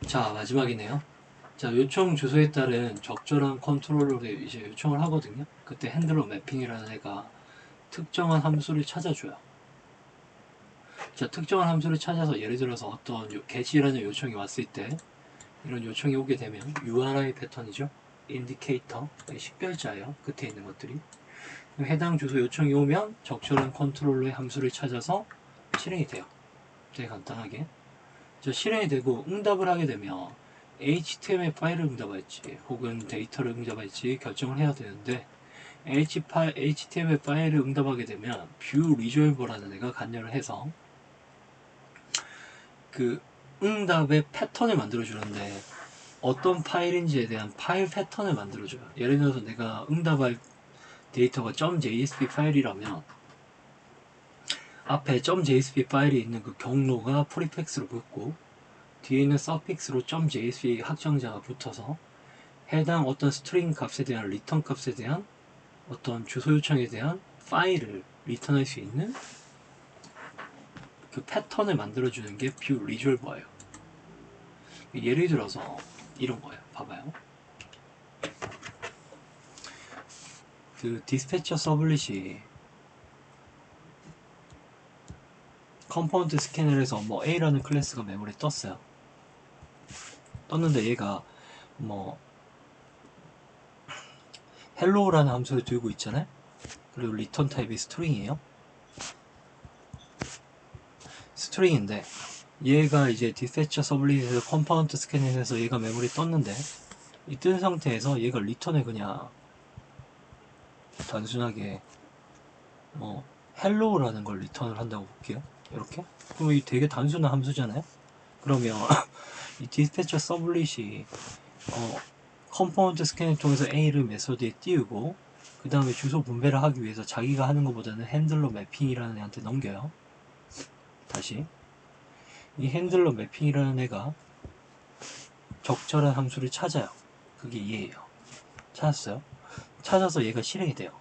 자, 마지막이네요. 자, 요청 주소에 따른 적절한 컨트롤러를 이제 요청을 하거든요. 그때 핸들러 매핑이라는 애가 특정한 함수를 찾아줘요. 자, 특정한 함수를 찾아서 예를 들어서 어떤 get이라는 요청이 왔을 때 이런 요청이 오게 되면 URI 패턴이죠. 인디케이터, 식별자예요. 끝에 있는 것들이. 해당 주소 요청이 오면 적절한 컨트롤러의 함수를 찾아서 실행이 돼요. 되게 간단하게. 자, 실행이 되고 응답을 하게 되면 HTML 파일을 응답할지 혹은 데이터를 응답할지 결정을 해야 되는데 HTML 파일을 응답하게 되면 뷰 리졸버라는 애가 간여를 해서 그 응답의 패턴을 만들어주는데 어떤 파일인지에 대한 파일 패턴을 만들어줘요. 예를 들어서 내가 응답할 데이터가 .jsp 파일이라면 앞에 .jsp 파일이 있는 그 경로가 프리팩스로 붙고 뒤에 있는 서픽스로 .jsp 확정자가 붙어서 해당 어떤 스트링 값에 대한 리턴 값에 대한 어떤 주소 요청에 대한 파일을 리턴할 수 있는 그 패턴을 만들어주는 게 뷰 리졸버예요. 예를 들어서 이런 거예요. 봐봐요. 그 디스패처 서블릿이 컴포넌트 스캐너를 해서 뭐 A라는 클래스가 메모리에 떴어요. 떴는데 얘가 뭐 hello라는 함수를 들고 있잖아요. 그리고 리턴 타입이 스트링이에요. 스트링인데 얘가 이제 디스패처 서블릿에서 컴포넌트 스캐너에서 얘가 메모리에 떴는데 이 뜬 상태에서 얘가 리턴을 그냥 단순하게 뭐 hello라는 걸 리턴을 한다고 볼게요. 이렇게. 그럼 이 되게 단순한 함수잖아요. 그러면 이 디스패처 서블릿이 컴포넌트 스캔을 통해서 A를 메소드에 띄우고 그 다음에 주소 분배를 하기 위해서 자기가 하는 것보다는 핸들러 매핑이라는 애한테 넘겨요. 다시 이 핸들러 매핑이라는 애가 적절한 함수를 찾아요. 그게 얘예요. 찾았어요. 찾아서 얘가 실행이 돼요.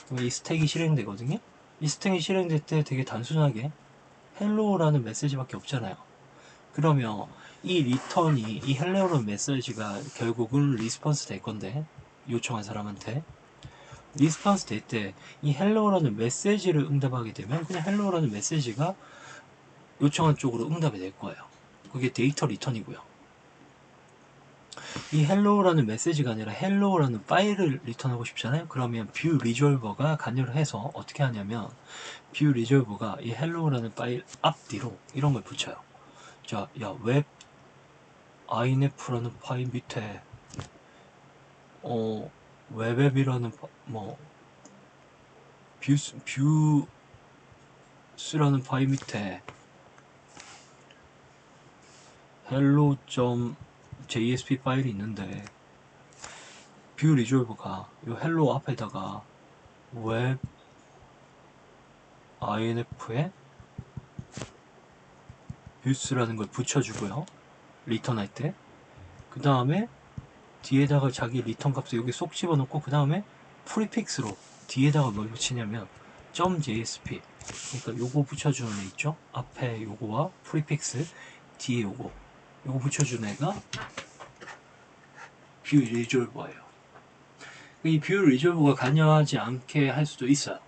그럼 이 스택이 실행되거든요. 이 스택이 실행될 때 되게 단순하게 헬로우라는 메시지밖에 없잖아요. 그러면 이 리턴이 이 헬로우라는 메시지가 결국은 리스폰스 될 건데 요청한 사람한테 리스폰스 될 때 이 헬로우라는 메시지를 응답하게 되면 그냥 헬로우라는 메시지가 요청한 쪽으로 응답이 될 거예요. 그게 데이터 리턴이고요. 이 헬로우라는 메시지가 아니라 헬로우라는 파일을 리턴하고 싶잖아요. 그러면 뷰 리졸버가 간여를 해서 어떻게 하냐면 뷰 리졸버가 이 헬로우라는 파일 앞뒤로 이런 걸 붙여요. 자, 야, 웹 inf라는 파일 밑에 웹앱이라는 뭐 뷰스라는 파일 밑에 hello.jsp 파일이 있는데 뷰 리졸버가 이 hello 앞에다가 웹 inf에 뷰스라는 걸 붙여주고요. 리턴할 때. 그 다음에 뒤에다가 자기 리턴 값을 여기 쏙 집어넣고 그 다음에 프리픽스로 뒤에다가 뭘 붙이냐면 .jsp 그러니까 요거 붙여주는 애 있죠? 앞에 요거와 프리픽스 뒤에 요거 붙여주는 애가 뷰 리졸버예요. 이 뷰 리졸버가 관여하지 않게 할 수도 있어요.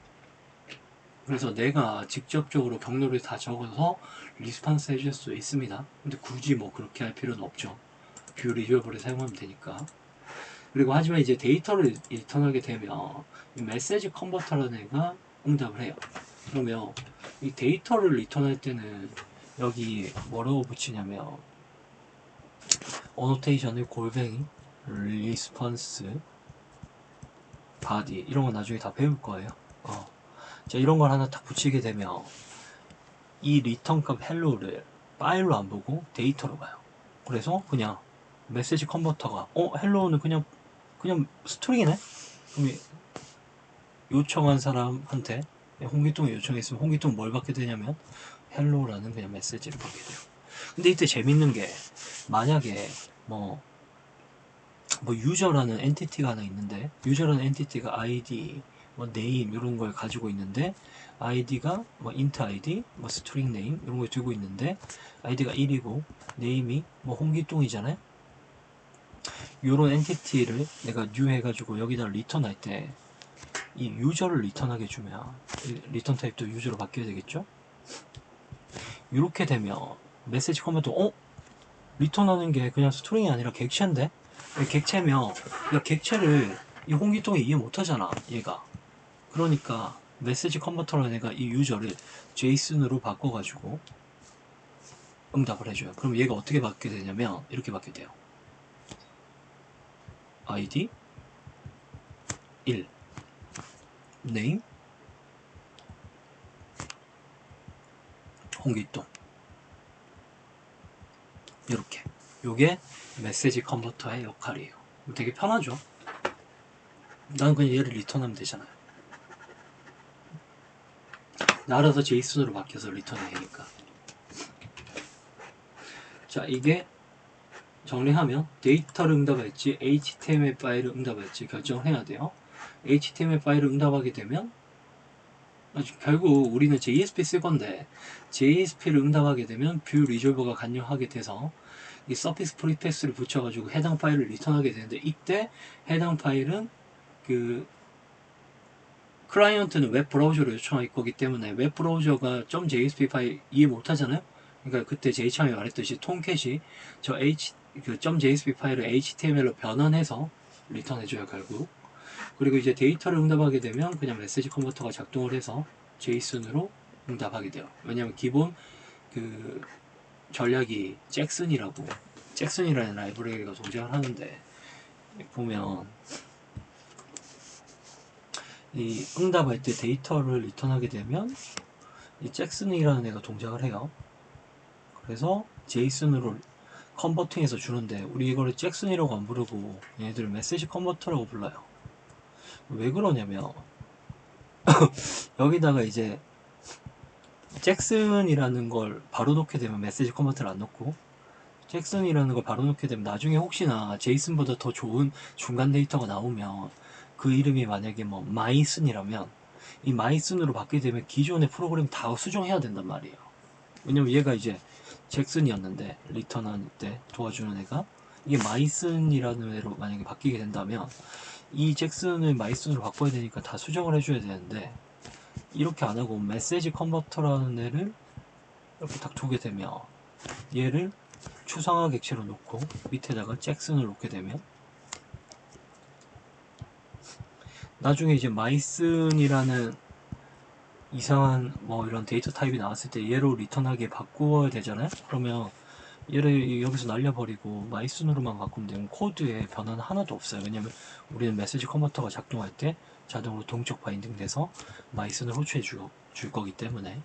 그래서 내가 직접적으로 경로를 다 적어서 리스폰스 해줄 수 있습니다. 근데 굳이 뭐 그렇게 할 필요는 없죠. 뷰 리졸버를 사용하면 되니까. 그리고 하지만 이제 데이터를 리턴하게 되면 이 메시지 컨버터라는 애가 응답을 해요. 그러면 이 데이터를 리턴할 때는 여기 뭐라고 붙이냐면 어노테이션을 골뱅이 리스폰스 바디 이런 거 나중에 다 배울 거예요. 자, 이런 걸 하나 딱 붙이게 되면 이 리턴 값 헬로우를 파일로 안 보고 데이터로 봐요. 그래서 그냥 메시지 컨버터가 헬로우는 그냥 스트링이네? 그럼 요청한 사람한테 홍길동이 요청했으면 홍길동 뭘 받게 되냐면 헬로우라는 그냥 메시지를 받게 돼요. 근데 이때 재밌는 게 만약에 뭐 유저라는 엔티티가 하나 있는데 유저라는 엔티티가 id 뭐 name 이런 걸 가지고 있는데 id가 뭐 int id, 뭐 string name 이런 걸 두고 있는데 id가 1이고 name이 뭐 홍기통이잖아요. 요런 엔티티를 내가 new 해가지고 여기다 리턴 할 때 이 유저를 리턴하게 주면 리턴 타입도 유저로 바뀌어야 되겠죠? 이렇게 되면 메시지 커먼트 리턴하는 게 그냥 스트링이 아니라 객체인데? 객체면 객체를 이 홍기통이 이해 못하잖아 얘가. 그러니까 메시지 컨버터라는 애가 이 유저를 JSON으로 바꿔가지고 응답을 해줘요. 그럼 얘가 어떻게 바뀌게 되냐면 이렇게 바뀌게 돼요. ID 1 name 홍기통 이렇게. 요게 메시지 컨버터의 역할이에요. 되게 편하죠? 난 그냥 얘를 리턴하면 되잖아요. 알아서 JSON으로 바뀌어서 리턴이 되니까. 자, 이게 정리하면 데이터를 응답할지 HTML 파일을 응답할지 결정을 해야 돼요. HTML 파일을 응답하게 되면 결국 우리는 JSP 쓸 건데 JSP를 응답하게 되면 뷰 리졸버가 간용하게 돼서 이 서피스 프리패스를 붙여가지고 해당 파일을 리턴하게 되는데 이때 해당 파일은 그 클라이언트는 웹 브라우저로 요청할 거기 때문에 웹 브라우저가 .jsp 파일 이해 못하잖아요. 그러니까 그때 제이창이 말했듯이 톰캣이 그 .jsp 파일을 HTML로 변환해서 리턴해줘요 결국. 그리고 이제 데이터를 응답하게 되면 그냥 메시지 컨버터가 작동을 해서 JSON으로 응답하게 돼요. 왜냐면 기본 그 전략이 잭슨이라는 라이브러리가 동작을 하는데 보면 이 응답할 때 데이터를 리턴하게 되면 이 잭슨이라는 애가 동작을 해요. 그래서 제이슨으로 컨버팅해서 주는데 우리 이거를 잭슨이라고 안 부르고 얘네들을 메시지 컨버터라고 불러요. 왜 그러냐면 여기다가 이제 잭슨이라는 걸 바로 넣게 되면 메시지 컨버터를 안 넣고 잭슨이라는 걸 바로 넣게 되면 나중에 혹시나 제이슨보다 더 좋은 중간 데이터가 나오면 그 이름이 만약에 뭐 마이슨이라면 이 마이슨으로 바뀌게 되면 기존의 프로그램 다 수정해야 된단 말이에요. 왜냐면 얘가 이제 잭슨이었는데 리턴할 때 도와주는 애가 이게 마이슨이라는 애로 만약에 바뀌게 된다면 이 잭슨을 마이슨으로 바꿔야 되니까 다 수정을 해줘야 되는데 이렇게 안 하고 메시지 컨버터라는 애를 이렇게 딱 두게 되면 얘를 추상화 객체로 놓고 밑에다가 잭슨을 놓게 되면 나중에 이제 마이슨이라는 이상한 뭐 이런 데이터 타입이 나왔을 때 얘로 리턴하게 바꾸어야 되잖아요. 그러면 얘를 여기서 날려버리고 마이슨으로만 바꾸면 되면 코드에 변화는 하나도 없어요. 왜냐면 우리는 메시지 컨버터가 작동할 때 자동으로 동적 바인딩 돼서 마이슨을 호출해 줄 거기 때문에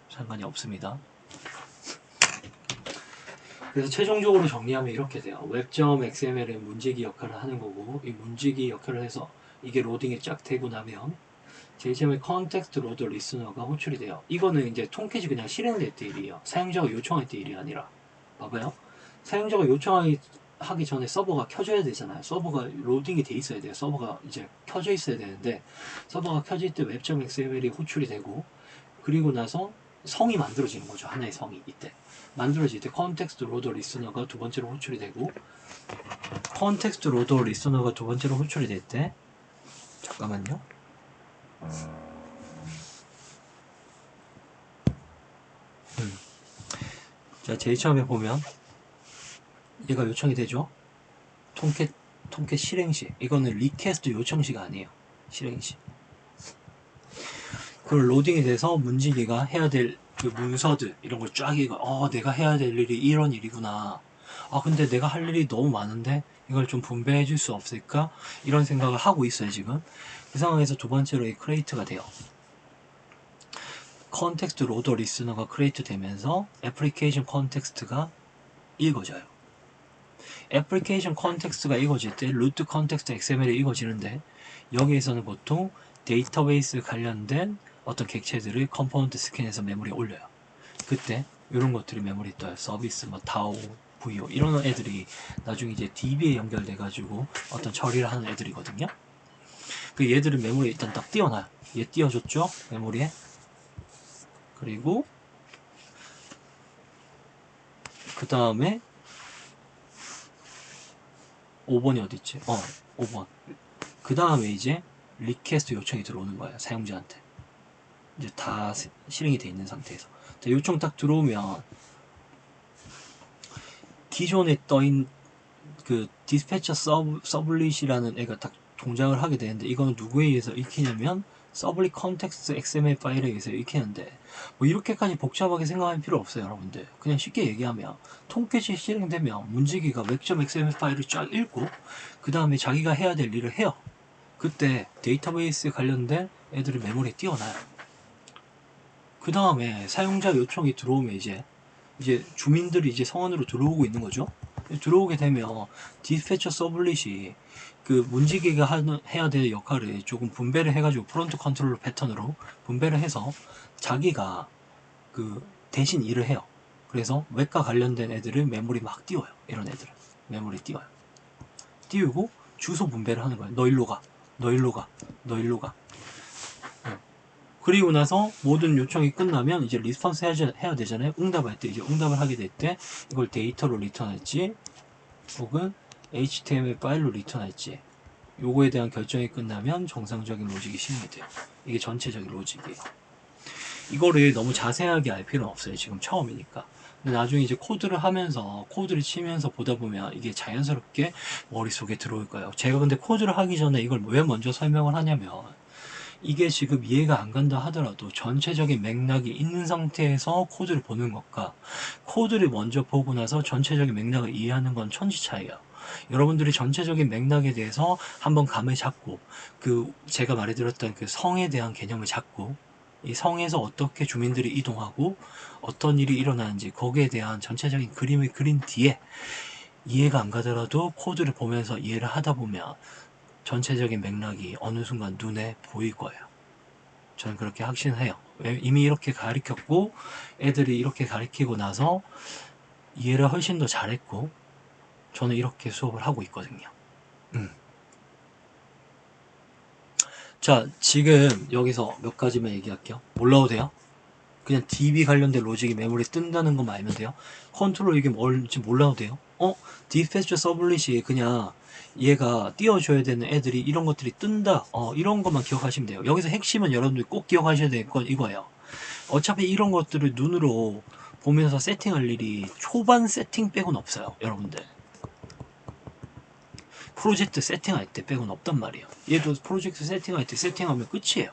상관이 없습니다. 그래서 최종적으로 정리하면 이렇게 돼요. web.xml의 문지기 역할을 하는 거고 이 문지기 역할을 해서 이게 로딩이 쫙 되고 나면 JSON의 컨텍스트 로더 리스너가 호출이 돼요. 이거는 이제 통캣이 그냥 실행될 때 일이에요. 사용자가 요청할 때 일이 아니라. 봐봐요. 사용자가 요청하기 전에 서버가 켜져야 되잖아요. 서버가 로딩이 돼 있어야 돼요. 서버가 이제 켜져 있어야 되는데 서버가 켜질 때 web.xml이 호출이 되고 그리고 나서 성이 만들어지는 거죠. 하나의 성이 이때 만들어질 때 컨텍스트 로더 리스너가 두 번째로 호출이 되고 컨텍스트 로더 리스너가 두 번째로 호출이 될 때 잠깐만요. 자, 제일 처음에 보면 얘가 요청이 되죠. 통캣 실행시. 이거는 리퀘스트 요청시가 아니에요. 실행시. 그걸 로딩이 돼서 문진이가 해야 될 그 문서들 이런 걸 쫙 읽어. 내가 해야 될 일이 이런 일이구나. 근데 내가 할 일이 너무 많은데 이걸 좀 분배해 줄 수 없을까? 이런 생각을 하고 있어요, 지금. 그 상황에서 두 번째로 이 크레이트가 돼요. 컨텍스트 로더 리스너가 크레이트 되면서 애플리케이션 컨텍스트가 읽어져요. 애플리케이션 컨텍스트가 읽어질 때 루트 컨텍스트 XML이 읽어지는데 여기에서는 보통 데이터베이스 관련된 어떤 객체들을 컴포넌트 스캔해서 메모리에 올려요. 그때 이런 것들이 메모리에 떠요. 서비스, 뭐 DAO, VO 이런 애들이 나중에 이제 DB에 연결돼 가지고 어떤 처리를 하는 애들이거든요. 그 얘들은 메모리에 일단 딱 띄워놔요. 얘 띄워줬죠? 메모리에. 그리고 그 다음에 5번이 어딨지? 5번. 그 다음에 이제 리퀘스트 요청이 들어오는 거예요. 사용자한테. 이제 다 실행이 돼 있는 상태에서. 자, 요청 딱 들어오면 기존에 떠인 그 디스패처 서블릿이라는 애가 딱 동작을 하게 되는데, 이거는 누구에 의해서 읽히냐면 서블릿 컨텍스트 XML 파일에 의해서 읽히는데, 뭐 이렇게까지 복잡하게 생각할 필요 없어요, 여러분들. 그냥 쉽게 얘기하면 통계치 실행되면 문지기가 web.xml 파일을 쫙 읽고 그 다음에 자기가 해야 될 일을 해요. 그때 데이터베이스에 관련된 애들을 메모리에 띄워놔요. 그 다음에 사용자 요청이 들어오면 이제 주민들이 이제 성원으로 들어오고 있는 거죠. 들어오게 되면 디스패처 서블릿이 그 문지기가 해야 될 역할을 조금 분배를 해가지고 프론트 컨트롤러 패턴으로 분배를 해서 자기가 그 대신 일을 해요. 그래서 웹과 관련된 애들을 메모리 막 띄워요. 이런 애들을 메모리 띄워요. 띄우고 주소 분배를 하는 거예요. 너 일로 가, 너 일로 가, 너 일로 가. 그리고 나서 모든 요청이 끝나면 이제 리스폰스 해야 되잖아요. 응답할 때 이제 응답을 하게 될 때 이걸 데이터로 리턴할지 혹은 HTML 파일로 리턴할지, 요거에 대한 결정이 끝나면 정상적인 로직이 실행이 돼요. 이게 전체적인 로직이에요. 이거를 너무 자세하게 알 필요는 없어요. 지금 처음이니까. 근데 나중에 이제 코드를 하면서 코드를 치면서 보다 보면 이게 자연스럽게 머릿속에 들어올 거예요. 제가 근데 코드를 하기 전에 이걸 왜 먼저 설명을 하냐면, 이게 지금 이해가 안 간다 하더라도 전체적인 맥락이 있는 상태에서 코드를 보는 것과 코드를 먼저 보고 나서 전체적인 맥락을 이해하는 건 천지 차이예요. 여러분들이 전체적인 맥락에 대해서 한번 감을 잡고, 그 제가 말해드렸던 그 성에 대한 개념을 잡고, 이 성에서 어떻게 주민들이 이동하고 어떤 일이 일어나는지 거기에 대한 전체적인 그림을 그린 뒤에 이해가 안 가더라도 코드를 보면서 이해를 하다 보면 전체적인 맥락이 어느 순간 눈에 보일 거예요. 저는 그렇게 확신해요. 이미 이렇게 가르쳤고 애들이 이렇게 가르치고 나서 이해를 훨씬 더 잘했고 저는 이렇게 수업을 하고 있거든요. 자, 지금 여기서 몇 가지만 얘기할게요. 몰라도 돼요? 그냥 DB 관련된 로직이 메모리에 뜬다는 것만 알면 돼요. 컨트롤 이게 뭘지 몰라도 돼요. 디스패처 서블릿이 그냥 얘가 띄워줘야 되는 애들이 이런 것들이 뜬다. 이런 것만 기억하시면 돼요. 여기서 핵심은 여러분들이 꼭 기억하셔야 될 건 이거예요. 어차피 이런 것들을 눈으로 보면서 세팅할 일이 초반 세팅 빼곤 없어요. 여러분들. 프로젝트 세팅할 때 빼곤 없단 말이에요. 얘도 프로젝트 세팅할 때 세팅하면 끝이에요.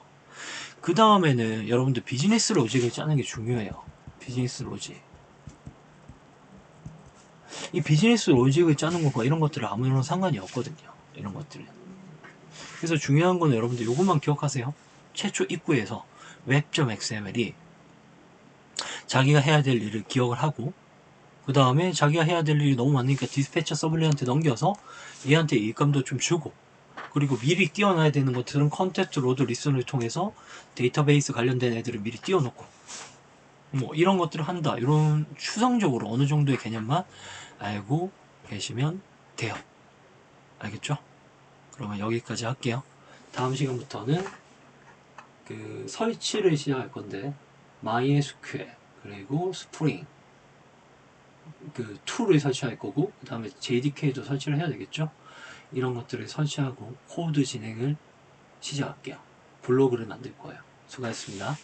그 다음에는 여러분들 비즈니스 로직을 짜는 게 중요해요. 비즈니스 로직. 이 비즈니스 로직을 짜는 것과 이런 것들은 아무런 상관이 없거든요. 이런 것들은. 그래서 중요한 거는 여러분들 이것만 기억하세요. 최초 입구에서 web.xml이 자기가 해야 될 일을 기억을 하고, 그 다음에 자기가 해야 될 일이 너무 많으니까 디스패처 서블리한테 넘겨서 얘한테 일감도 좀 주고, 그리고 미리 띄워놔야 되는 것들은 컨텐트 로드 리슨을 통해서 데이터베이스 관련된 애들을 미리 띄워놓고, 뭐 이런 것들을 한다. 이런 추상적으로 어느 정도의 개념만 알고 계시면 돼요. 알겠죠? 그러면 여기까지 할게요. 다음 시간부터는 그 설치를 시작할 건데, MySQL 그리고 스프링 그 툴을 설치할 거고, 그 다음에 JDK도 설치를 해야 되겠죠? 이런 것들을 설치하고 코드 진행을 시작할게요. 블로그를 만들 거예요. 수고하셨습니다.